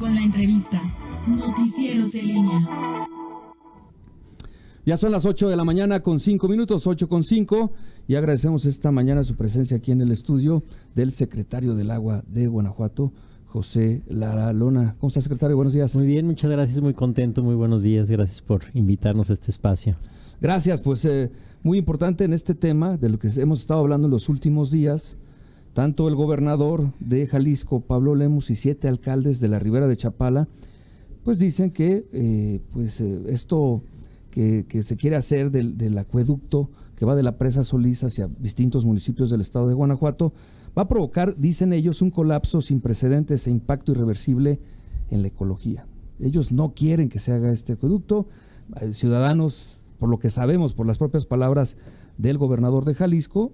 con la entrevista. Noticieros en línea. Ya son las 8 de la mañana con 5 minutos, 8:05, y agradecemos esta mañana su presencia aquí en el estudio del secretario del Agua de Guanajuato, José Lara Lona. ¿Cómo está, secretario? Buenos días. Muy bien, muchas gracias, muy contento, muy buenos días, gracias por invitarnos a este espacio. Gracias, pues muy importante en este tema de lo que hemos estado hablando en los últimos días. Tanto el gobernador de Jalisco, Pablo Lemus, y 7 alcaldes de la Ribera de Chapala, pues dicen que esto que se quiere hacer del acueducto que va de la presa Solís hacia distintos municipios del estado de Guanajuato va a provocar, dicen ellos, un colapso sin precedentes e impacto irreversible en la ecología. Ellos no quieren que se haga este acueducto. Ciudadanos, por lo que sabemos, por las propias palabras del gobernador de Jalisco,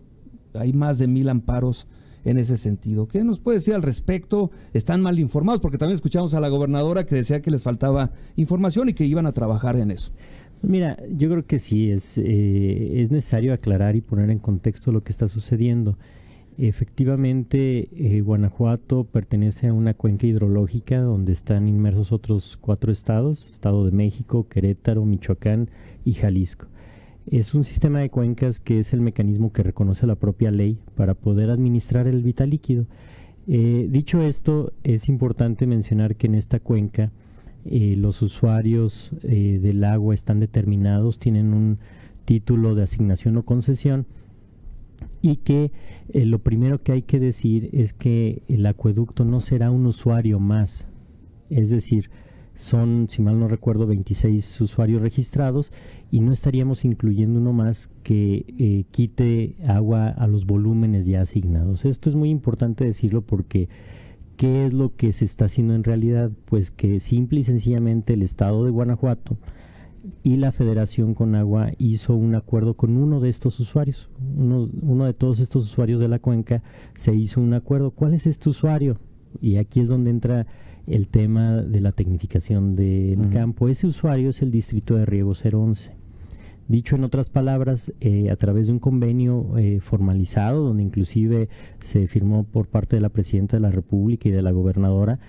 hay más de 1,000 amparos en ese sentido. ¿Qué nos puede decir al respecto? ¿Están mal informados? Porque también escuchamos a la gobernadora que decía que les faltaba información y que iban a trabajar en eso. Mira, yo creo que sí, es necesario aclarar y poner en contexto lo que está sucediendo. Efectivamente, Guanajuato pertenece a una cuenca hidrológica donde están inmersos otros 4 estados, Estado de México, Querétaro, Michoacán y Jalisco. Es un sistema de cuencas que es el mecanismo que reconoce la propia ley para poder administrar el vital líquido. Dicho esto, es importante mencionar que en esta cuenca los usuarios del agua están determinados, tienen un título de asignación o concesión, y que lo primero que hay que decir es que el acueducto no será un usuario más, es decir, son, si mal no recuerdo, 26 usuarios registrados y no estaríamos incluyendo uno más que quite agua a los volúmenes ya asignados. Esto es muy importante decirlo porque ¿qué es lo que se está haciendo en realidad? Pues que simple y sencillamente el estado de Guanajuato y la Federación Conagua hizo un acuerdo con uno de estos usuarios. Uno de todos estos usuarios de la cuenca se hizo un acuerdo. ¿Cuál es este usuario? Y aquí es donde entra el tema de la tecnificación del campo. Ese usuario es el Distrito de Riego 011. Dicho en otras palabras, a través de un convenio formalizado, donde inclusive se firmó por parte de la Presidenta de la República y de la Gobernadora,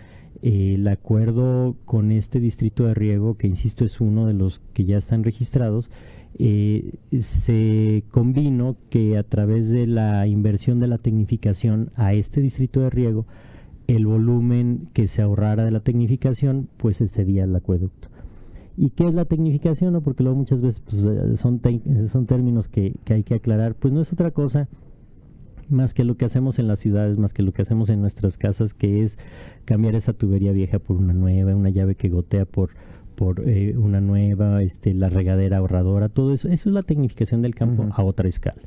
el acuerdo con este distrito de riego, que insisto es uno de los que ya están registrados, se convino que a través de la inversión de la tecnificación a este distrito de riego, el volumen que se ahorrara de la tecnificación, pues se cedía al acueducto. ¿Y qué es la tecnificación? ¿No? Porque luego muchas veces pues, son términos que hay que aclarar. Pues no es otra cosa más que lo que hacemos en las ciudades, más que lo que hacemos en nuestras casas, que es cambiar esa tubería vieja por una nueva, una llave que gotea por una nueva, la regadera ahorradora, todo eso. Eso es la tecnificación del campo a otra escala.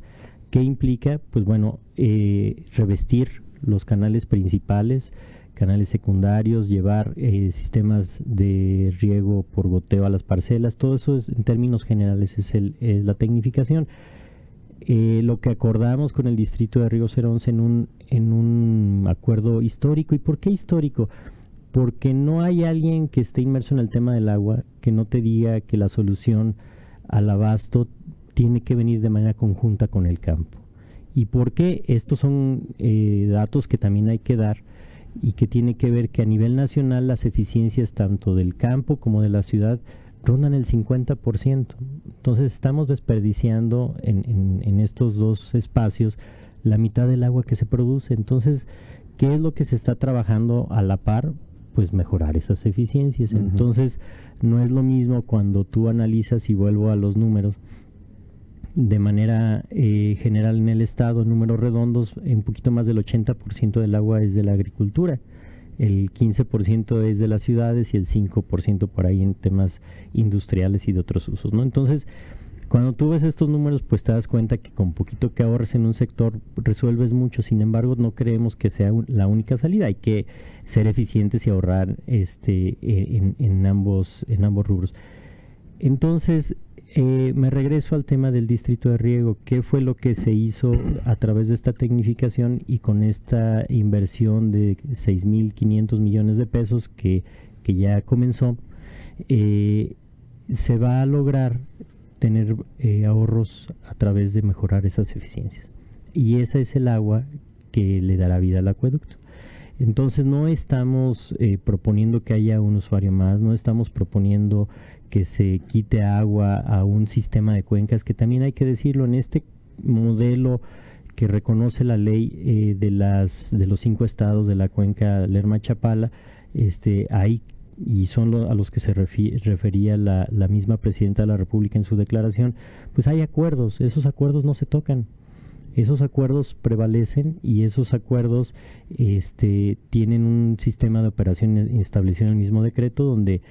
¿Qué implica? Pues bueno, revestir los canales principales, canales secundarios, llevar sistemas de riego por goteo a las parcelas, todo eso es, en términos generales es la tecnificación. Lo que acordamos con el Distrito de Riego 011 en un acuerdo histórico. ¿Y por qué histórico? Porque no hay alguien que esté inmerso en el tema del agua que no te diga que la solución al abasto tiene que venir de manera conjunta con el campo. ¿Y por qué? Estos son datos que también hay que dar y que tiene que ver que a nivel nacional las eficiencias tanto del campo como de la ciudad rondan el 50%. Entonces estamos desperdiciando en estos dos espacios la mitad del agua que se produce. Entonces, ¿qué es lo que se está trabajando a la par? Pues mejorar esas eficiencias. Entonces, no es lo mismo cuando tú analizas, y vuelvo a los números, de manera general en el estado, en números redondos, un poquito más del 80% del agua es de la agricultura, el 15% es de las ciudades y el 5% por ahí en temas industriales y de otros usos, ¿no? Entonces, cuando tú ves estos números, pues te das cuenta que con poquito que ahorres en un sector resuelves mucho. Sin embargo, no creemos que sea la única salida. Hay que ser eficientes y ahorrar en ambos rubros. Entonces, me regreso al tema del distrito de riego. ¿Qué fue lo que se hizo a través de esta tecnificación y con esta inversión de 6,500 millones de pesos que ya comenzó? Se va a lograr tener ahorros a través de mejorar esas eficiencias. Y esa es el agua que le dará vida al acueducto. Entonces no estamos proponiendo que haya un usuario más, no estamos proponiendo que se quite agua a un sistema de cuencas, que también hay que decirlo, en este modelo que reconoce la ley de los 5 estados de la cuenca Lerma-Chapala, hay, y son a los que se refería la misma presidenta de la República en su declaración, pues hay acuerdos, esos acuerdos no se tocan. Esos acuerdos prevalecen y esos acuerdos tienen un sistema de operación establecido en el mismo decreto, donde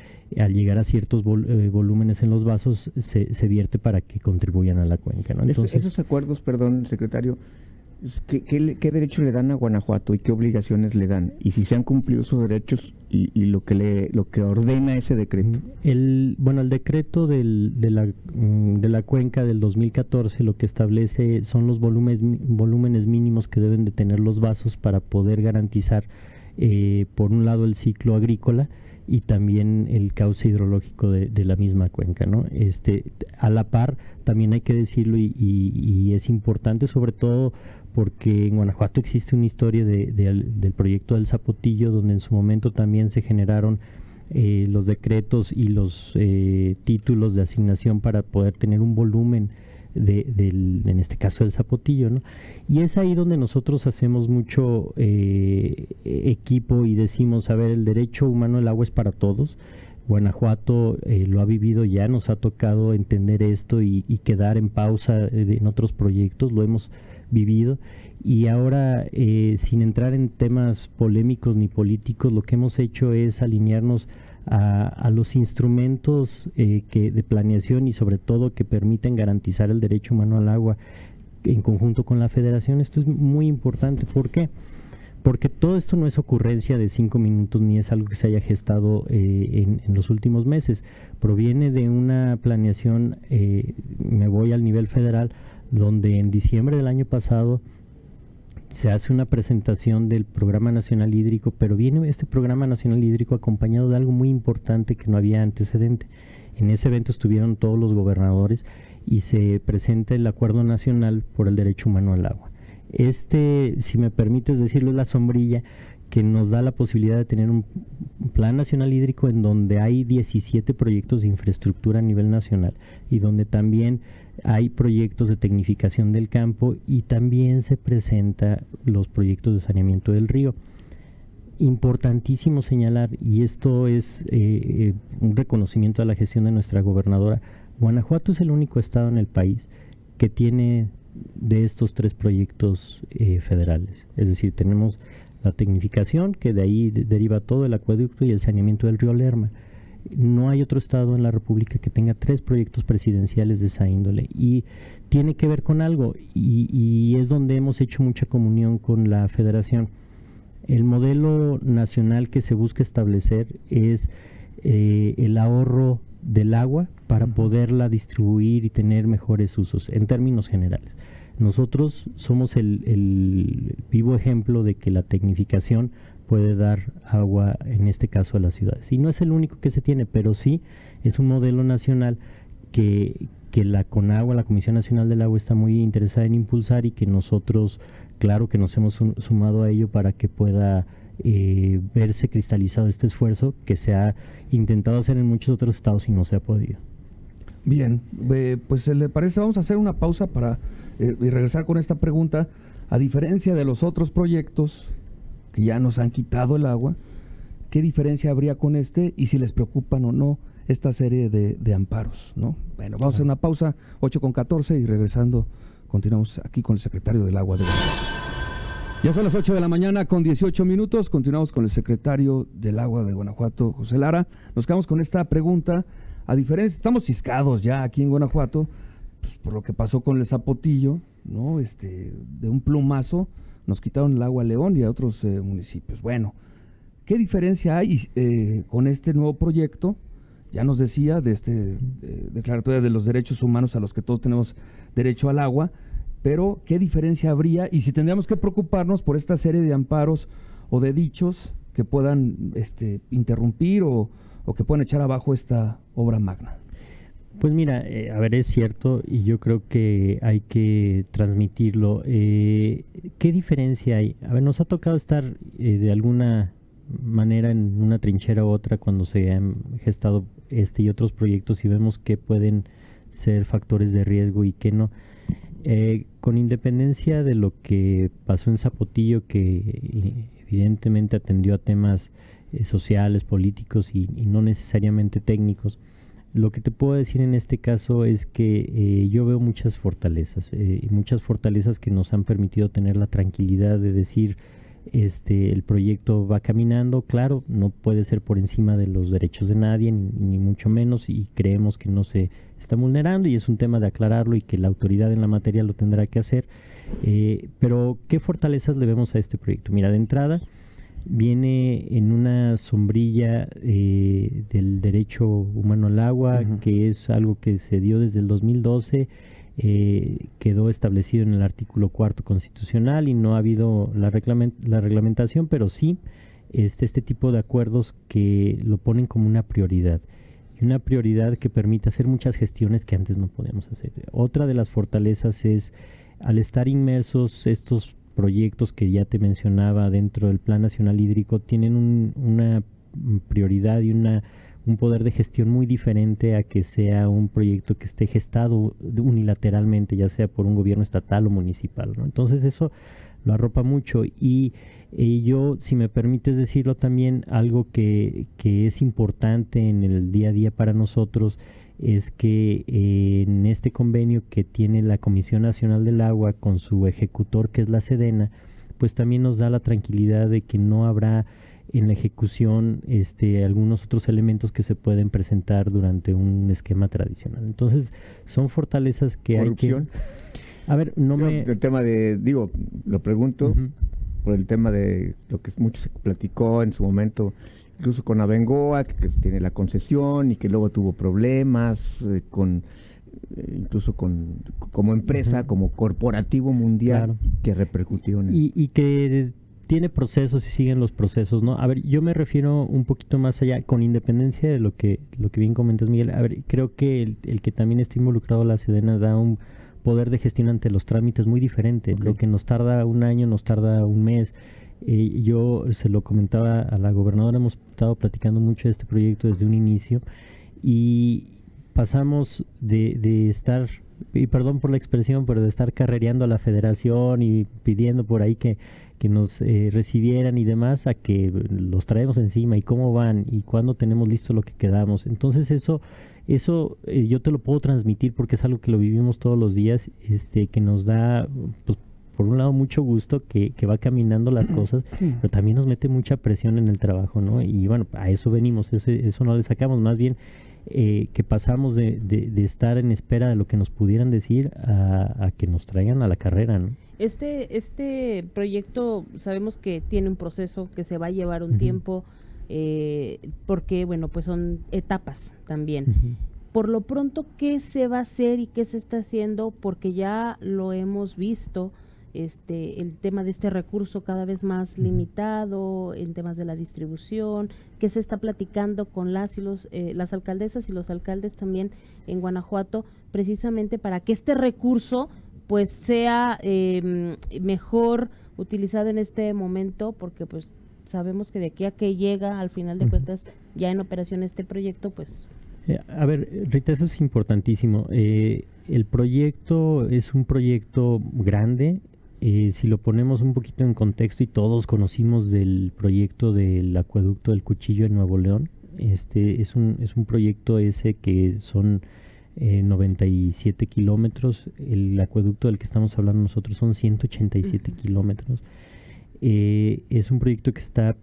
al llegar a ciertos volúmenes en los vasos se vierte para que contribuyan a la cuenca, ¿no? Entonces, esos acuerdos, perdón, secretario, ¿qué derecho le dan a Guanajuato y qué obligaciones le dan? Y si se han cumplido sus derechos y lo que ordena ese decreto. El decreto de la cuenca del 2014 lo que establece son los volúmenes mínimos que deben de tener los vasos para poder garantizar, por un lado, el ciclo agrícola y también el cauce hidrológico de la misma cuenca, ¿no? A la par, también hay que decirlo, y es importante, sobre todo porque en Guanajuato existe una historia del proyecto del Zapotillo, donde en su momento también se generaron los decretos y los títulos de asignación para poder tener un volumen en este caso del Zapotillo, ¿no? Y es ahí donde nosotros hacemos mucho equipo y decimos, a ver, el derecho humano al agua es para todos. Guanajuato lo ha vivido ya, nos ha tocado entender esto y quedar en pausa en otros proyectos, lo hemos vivido, y ahora sin entrar en temas polémicos ni políticos, lo que hemos hecho es alinearnos a los instrumentos de planeación y sobre todo que permiten garantizar el derecho humano al agua en conjunto con la Federación. Esto es muy importante. ¿Por qué? Porque todo esto no es ocurrencia de 5 minutos ni es algo que se haya gestado en los últimos meses. Proviene de una planeación, me voy al nivel federal, donde en diciembre del año pasado se hace una presentación del Programa Nacional Hídrico, pero viene este Programa Nacional Hídrico acompañado de algo muy importante que no había antecedente. En ese evento estuvieron todos los gobernadores y se presenta el Acuerdo Nacional por el Derecho Humano al Agua. Si me permites decirlo, es la sombrilla que nos da la posibilidad de tener un Plan Nacional Hídrico en donde hay 17 proyectos de infraestructura a nivel nacional y donde también hay proyectos de tecnificación del campo y también se presentan los proyectos de saneamiento del río. Importantísimo señalar, y esto es un reconocimiento a la gestión de nuestra gobernadora, Guanajuato es el único estado en el país que tiene de estos 3 proyectos federales. Es decir, tenemos la tecnificación, que de ahí deriva todo el acueducto y el saneamiento del río Lerma. No hay otro estado en la República que tenga 3 proyectos presidenciales de esa índole, y tiene que ver con algo, y es donde hemos hecho mucha comunión con la Federación. El modelo nacional que se busca establecer es el ahorro del agua para poderla distribuir y tener mejores usos en términos generales. Nosotros somos el vivo ejemplo de que la tecnificación puede dar agua, en este caso a las ciudades. Y no es el único que se tiene, pero sí es un modelo nacional que la CONAGUA, la Comisión Nacional del Agua, está muy interesada en impulsar, y que nosotros, claro que nos hemos sumado a ello para que pueda verse cristalizado este esfuerzo que se ha intentado hacer en muchos otros estados y no se ha podido. Bien, pues ¿le parece? Vamos a hacer una pausa para y regresar con esta pregunta. A diferencia de los otros proyectos que ya nos han quitado el agua, ¿qué diferencia habría con este y si les preocupan o no esta serie de amparos, ¿no? Bueno, vamos a hacer una pausa, 8:14, y regresando continuamos aquí con el secretario del Agua de Guanajuato. Ya son las 8 de la mañana con 18 minutos, continuamos con el secretario del Agua de Guanajuato, José Lara. Nos quedamos con esta pregunta. A diferencia, estamos ciscados ya aquí en Guanajuato, pues, por lo que pasó con el Zapotillo, ¿no? De un plumazo nos quitaron el agua a León y a otros municipios. Bueno, ¿qué diferencia hay con este nuevo proyecto? Ya nos decía de declaratoria de los derechos humanos a los que todos tenemos derecho al agua, pero ¿qué diferencia habría? Y si tendríamos que preocuparnos por esta serie de amparos o de dichos que puedan interrumpir o que puedan echar abajo esta obra magna. Pues mira, a ver, es cierto y yo creo que hay que transmitirlo. ¿Qué diferencia hay? A ver, nos ha tocado estar de alguna manera en una trinchera u otra cuando se han gestado este y otros proyectos y vemos que pueden ser factores de riesgo y que no. Con independencia de lo que pasó en Zapotillo, que evidentemente atendió a temas sociales, políticos y no necesariamente técnicos, lo que te puedo decir en este caso es que yo veo muchas fortalezas que nos han permitido tener la tranquilidad de decir el proyecto va caminando. Claro, no puede ser por encima de los derechos de nadie, ni mucho menos, y creemos que no se está vulnerando y es un tema de aclararlo y que la autoridad en la materia lo tendrá que hacer. Pero, ¿qué fortalezas le vemos a este proyecto? Mira, de entrada, viene en una sombrilla del derecho humano al agua, que es algo que se dio desde el 2012, quedó establecido en el artículo 4 constitucional y no ha habido la reglamentación, pero sí este tipo de acuerdos que lo ponen como una prioridad. Y una prioridad que permite hacer muchas gestiones que antes no podíamos hacer. Otra de las fortalezas es, al estar inmersos estos proyectos que ya te mencionaba dentro del Plan Nacional Hídrico, tienen una prioridad y un poder de gestión muy diferente a que sea un proyecto que esté gestado unilateralmente, ya sea por un gobierno estatal o municipal, ¿no? Entonces eso lo arropa mucho y yo, si me permites decirlo también, algo que es importante en el día a día para nosotros es que en este convenio que tiene la Comisión Nacional del Agua con su ejecutor, que es la Sedena, pues también nos da la tranquilidad de que no habrá en la ejecución algunos otros elementos que se pueden presentar durante un esquema tradicional. Entonces, son fortalezas que ¿corrupción? hay que... A ver, El tema de, lo pregunto por el tema de lo que mucho se platicó en su momento, incluso con Abengoa, que tiene la concesión y que luego tuvo problemas incluso como empresa, como corporativo mundial, claro, que repercutió en y que tiene procesos y siguen los procesos, ¿no? A ver, yo me refiero un poquito más allá, con independencia de lo que bien comentas, Miguel. A ver, creo que el que también está involucrado la Sedena da un poder de gestión ante los trámites muy diferente. Okay. Lo que nos tarda un año, nos tarda un mes. Yo se lo comentaba a la gobernadora, hemos estado platicando mucho de este proyecto desde un inicio y pasamos de estar, y perdón por la expresión, pero de estar carrereando a la federación y pidiendo por ahí que nos recibieran y demás, a que los traemos encima y cómo van y cuándo tenemos listo lo que quedamos. Entonces eso yo te lo puedo transmitir porque es algo que lo vivimos todos los días, que nos da, pues, por un lado, mucho gusto que va caminando las cosas, pero también nos mete mucha presión en el trabajo, ¿no? Y bueno, a eso venimos, eso no le sacamos, más bien que pasamos de estar en espera de lo que nos pudieran decir a que nos traigan a la carrera, ¿no? Este proyecto sabemos que tiene un proceso que se va a llevar un tiempo, porque, bueno, pues son etapas también. Por lo pronto, ¿qué se va a hacer y qué se está haciendo? Porque ya lo hemos visto, el tema de este recurso cada vez más limitado, en temas de la distribución, que se está platicando con las alcaldesas y los alcaldes también en Guanajuato, precisamente para que este recurso pues sea mejor utilizado en este momento, porque pues sabemos que de aquí a que llega, al final de cuentas, ya en operación este proyecto, pues... A ver, Rita, eso es importantísimo. El proyecto es un proyecto grande. Si lo ponemos un poquito en contexto, y todos conocimos del proyecto del acueducto del Cuchillo en Nuevo León, es un proyecto ese que son 97 kilómetros. El acueducto del que estamos hablando nosotros son 187 kilómetros. Es un proyecto que está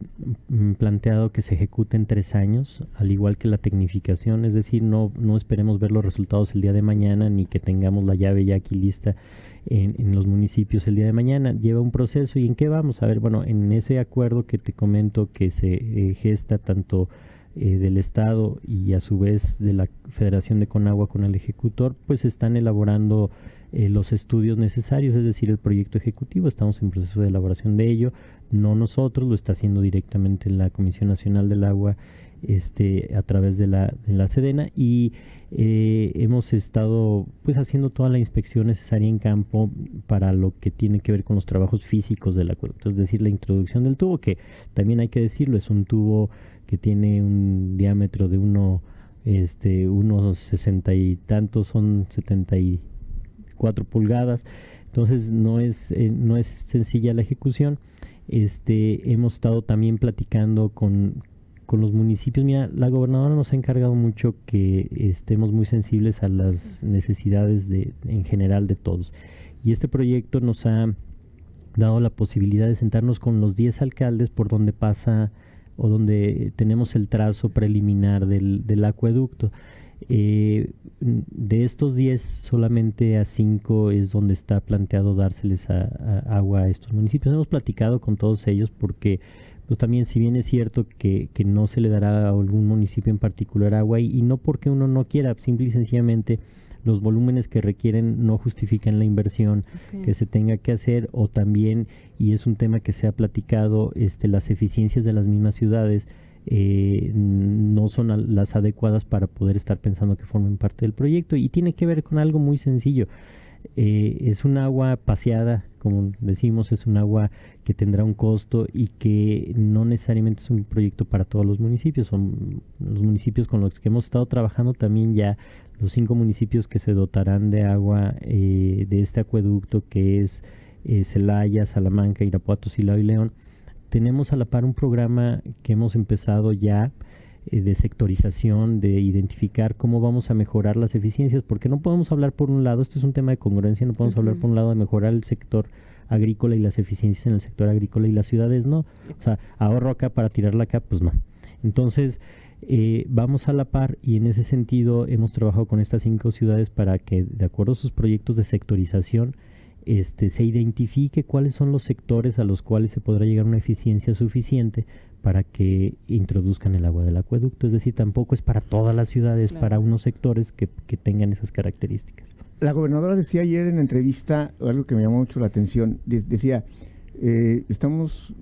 planteado que se ejecute en 3 años, al igual que la tecnificación, es decir, no esperemos ver los resultados el día de mañana, ni que tengamos la llave ya aquí lista en los municipios el día de mañana. Lleva un proceso. ¿Y en qué vamos? A ver, bueno, en ese acuerdo que te comento que se gesta tanto del Estado y a su vez de la Federación de Conagua con el ejecutor, pues están elaborando los estudios necesarios, es decir, el proyecto ejecutivo. Estamos en proceso de elaboración de ello. no nosotros, lo está haciendo directamente la Comisión Nacional del Agua a través de la Sedena, y hemos estado pues haciendo toda la inspección necesaria en campo para lo que tiene que ver con los trabajos físicos del acueducto, es decir, la introducción del tubo, que también hay que decirlo, es un tubo que tiene un diámetro de unos 60 y tantos, son 74 pulgadas, entonces no es sencilla la ejecución. Hemos estado también platicando con los municipios. Mira, la gobernadora nos ha encargado mucho que estemos muy sensibles a las necesidades en general de todos, y este proyecto nos ha dado la posibilidad de sentarnos con los 10 alcaldes por donde pasa o donde tenemos el trazo preliminar del acueducto. De estos 10, solamente a 5 es donde está planteado dárseles agua a estos municipios. Hemos platicado con todos ellos porque pues también, si bien es cierto que no se le dará a algún municipio en particular agua, y no porque uno no quiera, simple y sencillamente los volúmenes que requieren no justifican la inversión que se tenga que hacer, o también, y es un tema que se ha platicado, las eficiencias de las mismas ciudades no son las adecuadas para poder estar pensando que formen parte del proyecto, y tiene que ver con algo muy sencillo. Es un agua paseada, como decimos, es un agua que tendrá un costo y que no necesariamente es un proyecto para todos los municipios. Son los municipios con los que hemos estado trabajando, también ya los 5 municipios que se dotarán de agua de este acueducto, que es Celaya, Salamanca, Irapuato, Silao y León. Tenemos a la par un programa que hemos empezado ya de sectorización, de identificar cómo vamos a mejorar las eficiencias, porque no podemos hablar por un lado, esto es un tema de congruencia, no podemos hablar por un lado de mejorar el sector agrícola y las eficiencias en el sector agrícola y las ciudades no, o sea, ahorro acá para tirarla acá, pues no. Entonces vamos a la par, y en ese sentido hemos trabajado con estas 5 ciudades para que, de acuerdo a sus proyectos de sectorización, se identifique cuáles son los sectores a los cuales se podrá llegar a una eficiencia suficiente para que introduzcan el agua del acueducto. Es decir, tampoco es para todas las ciudades, para unos sectores que tengan esas características. La gobernadora decía ayer en la entrevista algo que me llamó mucho la atención. Decía, estamos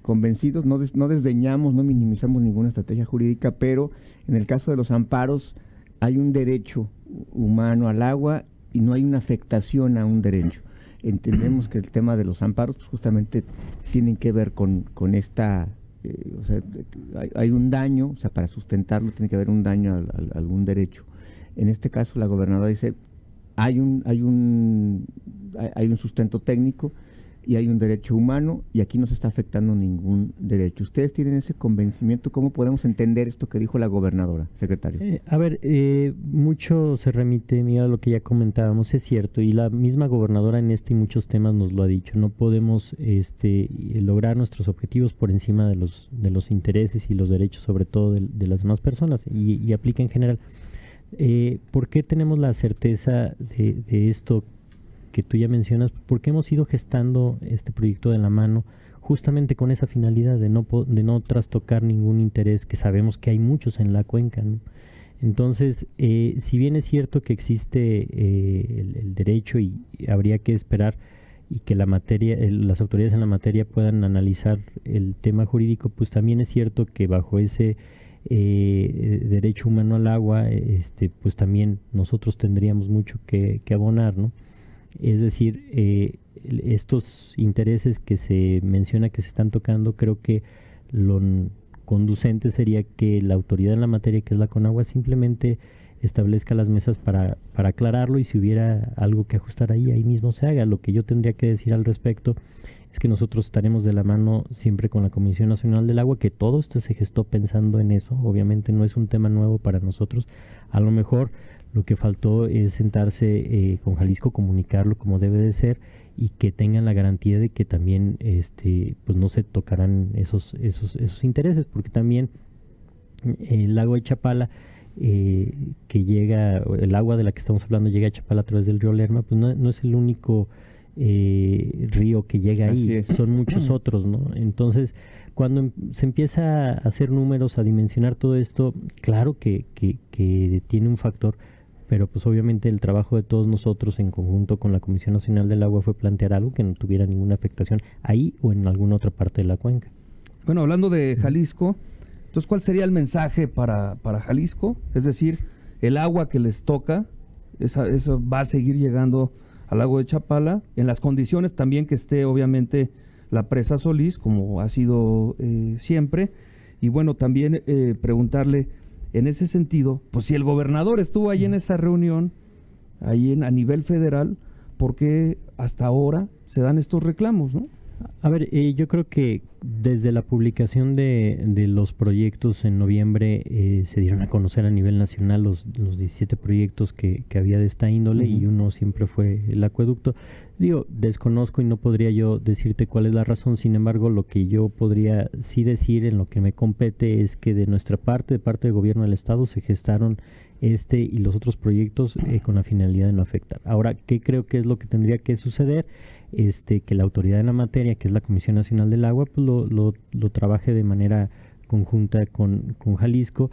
convencidos, no desdeñamos, no minimizamos ninguna estrategia jurídica, pero en el caso de los amparos hay un derecho humano al agua y no hay una afectación a un derecho. Entendemos que el tema de los amparos pues, justamente tienen que ver con esta... o sea, hay un daño, o sea, para sustentarlo tiene que haber un daño a algún derecho. En este caso, la gobernadora dice, hay un sustento técnico y hay un derecho humano, y aquí no se está afectando ningún derecho. ¿Ustedes tienen ese convencimiento? ¿Cómo podemos entender esto que dijo la gobernadora, secretario? Mucho se remite, mira, a lo que ya comentábamos, es cierto, y la misma gobernadora en y muchos temas nos lo ha dicho. No podemos lograr nuestros objetivos por encima de los intereses y los derechos, sobre todo de las demás personas, y aplica en general. ¿Por qué tenemos la certeza de esto que tú ya mencionas? Porque hemos ido gestando este proyecto de la mano justamente con esa finalidad de no trastocar ningún interés, que sabemos que hay muchos en la cuenca, ¿no? Entonces, si bien es cierto que existe el derecho, y habría que esperar y que las autoridades en la materia puedan analizar el tema jurídico, pues también es cierto que bajo ese derecho humano al agua, pues también nosotros tendríamos mucho que abonar, ¿no? Es decir, estos intereses que se menciona que se están tocando, creo que lo conducente sería que la autoridad en la materia, que es la Conagua, simplemente establezca las mesas para aclararlo, y si hubiera algo que ajustar ahí mismo se haga. Lo que yo tendría que decir al respecto es que nosotros estaremos de la mano siempre con la Comisión Nacional del Agua, que todo esto se gestó pensando en eso. Obviamente no es un tema nuevo para nosotros. A lo mejor lo que faltó es sentarse con Jalisco, comunicarlo como debe de ser, y que tengan la garantía de que también pues no se tocarán esos intereses, porque también el lago de Chapala, que llega, el agua de la que estamos hablando llega a Chapala a través del río Lerma, pues no es el único río que llega ahí, son muchos otros, ¿no? Entonces, cuando se empieza a hacer números, a dimensionar todo esto, claro que tiene un factor, pero pues obviamente el trabajo de todos nosotros en conjunto con la Comisión Nacional del Agua fue plantear algo que no tuviera ninguna afectación ahí o en alguna otra parte de la cuenca. Bueno, hablando de Jalisco, entonces, ¿cuál sería el mensaje para Jalisco? Es decir, el agua que les toca, eso va a seguir llegando al lago de Chapala, en las condiciones también que esté obviamente la presa Solís, como ha sido siempre, y bueno, también preguntarle en ese sentido, pues si el gobernador estuvo ahí en esa reunión, ahí a nivel federal, ¿por qué hasta ahora se dan estos reclamos, no? A ver, yo creo que desde la publicación de los proyectos en noviembre se dieron a conocer a nivel nacional los 17 proyectos que había de esta índole, y uno siempre fue el acueducto. Digo, desconozco y no podría yo decirte cuál es la razón, sin embargo, lo que yo podría sí decir en lo que me compete es que de nuestra parte, de parte del gobierno del estado, se gestaron este y los otros proyectos con la finalidad de no afectar. Ahora, ¿qué creo que es lo que tendría que suceder? Que la autoridad en la materia, que es la Comisión Nacional del Agua, pues lo trabaje de manera conjunta con Jalisco.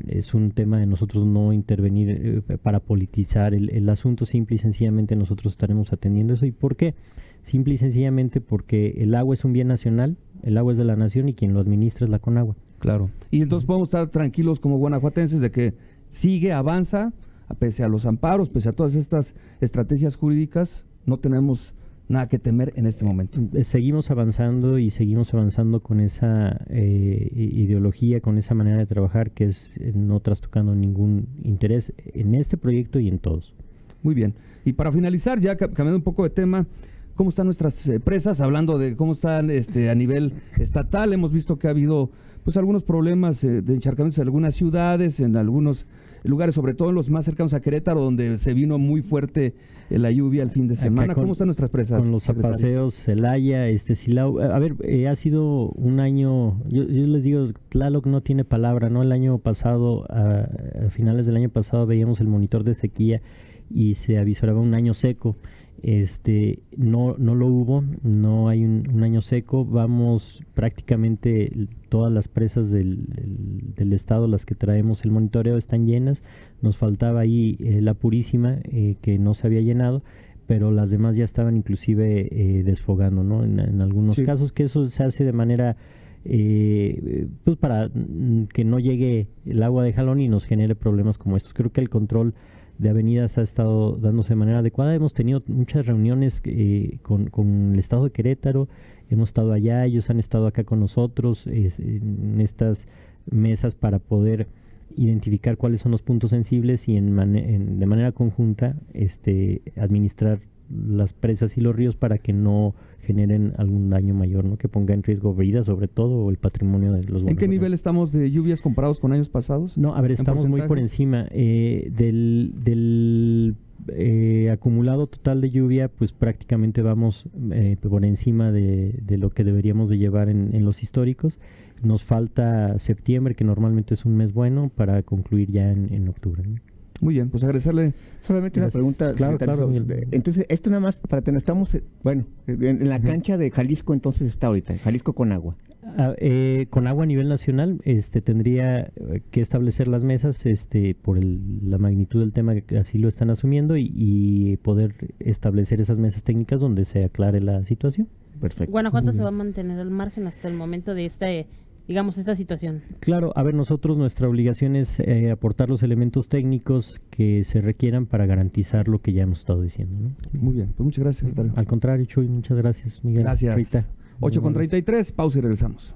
Es un tema de nosotros no intervenir para politizar el asunto, simple y sencillamente nosotros estaremos atendiendo eso. ¿Y por qué? Simple y sencillamente porque el agua es un bien nacional, el agua es de la nación y quien lo administra es la Conagua. Claro. Y entonces podemos estar tranquilos como guanajuatenses de que sigue, avanza, pese a los amparos, pese a todas estas estrategias jurídicas, no tenemos nada que temer en este momento. Seguimos avanzando y seguimos avanzando con esa ideología, con esa manera de trabajar que es no trastocando ningún interés en este proyecto y en todos. Muy bien. Y para finalizar, ya cambiando un poco de tema, ¿cómo están nuestras presas? Hablando de cómo están a nivel estatal, hemos visto que ha habido pues algunos problemas de encharcamientos en algunas ciudades, en algunos lugares, sobre todo en los más cercanos a Querétaro, donde se vino muy fuerte la lluvia el fin de semana. ¿Cómo están nuestras presas? Con los zapaseos, Celaya, Silao. A ver, ha sido un año, yo les digo, Tlaloc no tiene palabra, ¿no? El año pasado, a finales del año pasado, veíamos el monitor de sequía y se avisoraba un año seco. No lo hubo, no hay un año seco. Vamos prácticamente todas las presas del estado, las que traemos el monitoreo, están llenas. Nos faltaba ahí la Purísima, que no se había llenado, pero las demás ya estaban inclusive desfogando, ¿no? En algunos casos, que eso se hace de manera pues para que no llegue el agua de jalón y nos genere problemas como estos. Creo que el control de avenidas ha estado dándose de manera adecuada. Hemos tenido muchas reuniones con el estado de Querétaro, hemos estado allá, ellos han estado acá con nosotros en estas mesas para poder identificar cuáles son los puntos sensibles y de manera conjunta administrar las presas y los ríos para que no generen algún daño mayor, ¿no? Que ponga en riesgo vidas, sobre todo, o el patrimonio de los. ¿En qué nivel estamos de lluvias comparados con años pasados? No, a ver, estamos muy por encima del acumulado total de lluvia, pues prácticamente vamos por encima de lo que deberíamos de llevar en los históricos. Nos falta septiembre, que normalmente es un mes bueno, para concluir ya en octubre, ¿no? Muy bien, pues agradecerle. Solamente una pregunta. Claro. Entonces, esto nada más para tener, estamos, en la cancha de Jalisco entonces está ahorita, Jalisco con agua. Con agua a nivel nacional, tendría que establecer las mesas, por la magnitud del tema, que así lo están asumiendo, y poder establecer esas mesas técnicas donde se aclare la situación. Perfecto. Guanajuato se va a mantener al margen hasta el momento de esta situación. Claro, a ver, nuestra obligación es aportar los elementos técnicos que se requieran para garantizar lo que ya hemos estado diciendo, ¿no? Muy bien, pues muchas gracias, secretario. Al contrario, Chuy, muchas gracias, Miguel. Gracias. Rita. 8:33, pausa y regresamos.